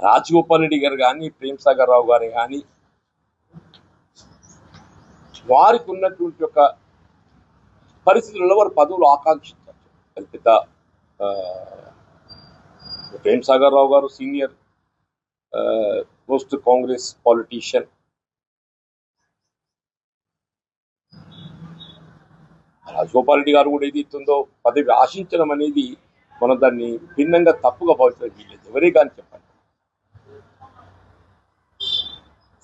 రాజగోపాల్ రెడ్డి గారు కానీ ప్రేమ్ సాగర్ రావు గారు కానీ వారికి ఉన్నటువంటి ఒక పరిస్థితుల్లో వారు పదవులు ఆకాంక్షించారు. పెద్ద ప్రేమ్ సాగర్ రావు గారు senior post Congress politician, Rajagopal Reddy గారు కూడా ఏదైతుందో పదవి ఆశించడం అనేది మనం దాన్ని భిన్నంగా తప్పుగా భావించడం వీల్లేదు. ఎవరే కానీ చెప్పండి.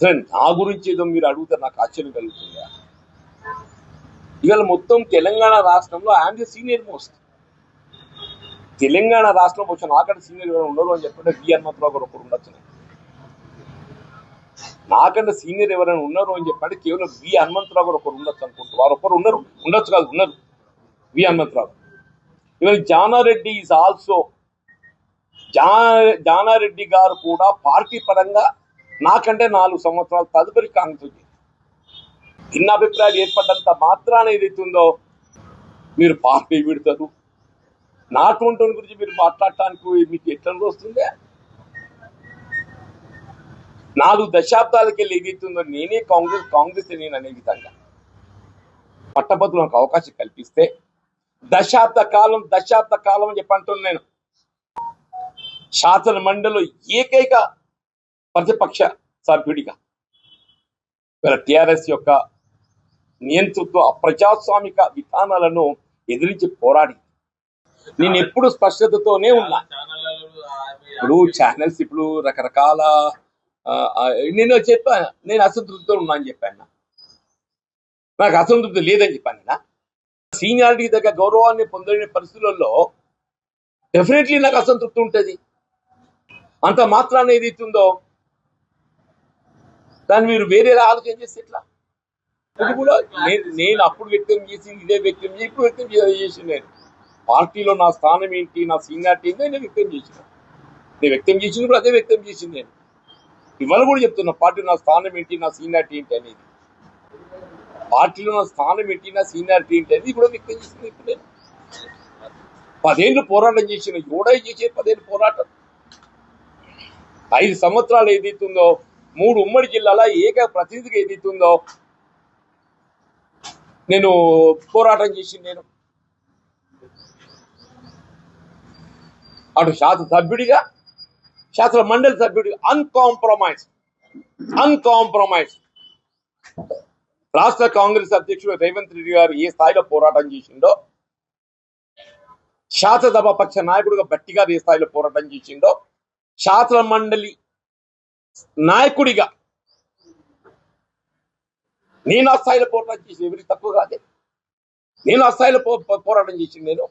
సరే, నా గురించి ఏదో మీరు అడుగుతారు, నాకు ఆశ్చర్యం కలుగుతుంది. ఇవాళ మొత్తం తెలంగాణ రాష్ట్రంలో I'm the senior most. Telangana రాష్ట్రం వచ్చి నాకంటే సీనియర్ ఎవరైనా ఉండరు అని చెప్పంటే వి హనుమంతరావు గారు ఒకరు ఉండొచ్చు. నాకంటే సీనియర్ ఎవరైనా ఉన్నారు అని చెప్పంటే కేవలం వి హనుమంతరావు గారు ఒకరు ఉండొచ్చు అనుకుంటారు. వారు ఒకరు ఉండొచ్చు కాదు, ఉన్నారు వి హనుమంతరావు. ఇవాళ జానారెడ్డి ఈజ్ ఆల్సో, జానారెడ్డి గారు కూడా పార్టీ పరంగా నాకంటే 4 సంవత్సరాలు తదుపరి కాంగ్రెస్ భిన్న అభిప్రాయాలు ఏర్పడ్డంత మాత్రాన ఏదైతుందో మీరు పార్టీ విడతారు. నాటువంటి గురించి మీరు మాట్లాడటానికి మీకు ఎట్లా వస్తుందే? 4 దశాబ్దాలకి వెళ్ళి ఏదైతుందో నేనే కాంగ్రెస్ నేను అనే విధంగా పట్టభద్రులు నాకు అవకాశం కల్పిస్తే దశాబ్ద కాలం అని చెప్పంటున్నాను. నేను శాసన మండలిలో ఏకైక ప్రతిపక్ష సభ్యుడిగా టిఆర్ఎస్ యొక్క నియంతృత్వ అప్రజాస్వామిక విధానాలను ఎదిరించి పోరాడి నేను ఎప్పుడు స్పష్టతతోనే ఉన్నా. ఇప్పుడు ఛానల్స్ ఇప్పుడు రకరకాల నేను చెప్పాను, నేను అసంతృప్తితో ఉన్నా అని చెప్పాను. నాకు అసంతృప్తి లేదని చెప్పాను. సీనియారిటీ దగ్గర గౌరవాన్ని పొందలేని పరిస్థితులలో డెఫినెట్లీ నాకు అసంతృప్తి ఉంటుంది. అంత మాత్రాన్ని ఏదైతుందో దాన్ని మీరు వేరే ఆలోచన చేస్తే ఎట్లా? ఇది కూడా నేను అప్పుడు వ్యక్తం చేసింది ఇదే వ్యక్తం చేసి ఇప్పుడు వ్యక్తం చేసి నేను పార్టీలో నా స్థానం ఏంటి, నా సీనియారిటీ ఏంటి నేను వ్యక్తం చేసిన. నేను వ్యక్తం చేసింది కూడా అదే వ్యక్తం చేసింది. నేను ఇవాళ కూడా చెప్తున్నా పార్టీలో నా స్థానం ఏంటి, నా సీనియారిటీ ఏంటి అనేది. పార్టీలో నా స్థానం ఏంటి, నా సీనియారిటీ ఏంటి అనేది కూడా వ్యక్తం చేసింది. ఇప్పుడు నేను 10 ఏళ్ళు పోరాటం చేసిన, ఎవడై చేసే 10 ఏళ్ళు పోరాటం. 5 సంవత్సరాలు ఏదైతుందో 3 ఉమ్మడి జిల్లాల ఏక ప్రతినిధిగా ఏదైతుందో నేను పోరాటం చేసింది. నేను అటు శాసన సభ్యుడిగా, శాసన మండలి సభ్యుడిగా అన్కాంప్రమైజ్ రాష్ట్ర కాంగ్రెస్ అధ్యక్షుడు రేవంత్ రెడ్డి గారు ఏ స్థాయిలో పోరాటం చేసిండో, శాసనసభ పక్ష నాయకుడిగా భట్టి గారు ఏ స్థాయిలో పోరాటం చేసిండో, శాసన మండలి నాయకుడిగా నేను ఆ స్థాయిలో పోరాటం చేసి ఎవరికి తక్కువ కాదే. నేను ఆ స్థాయిలో పోరాటం చేసింది. నేను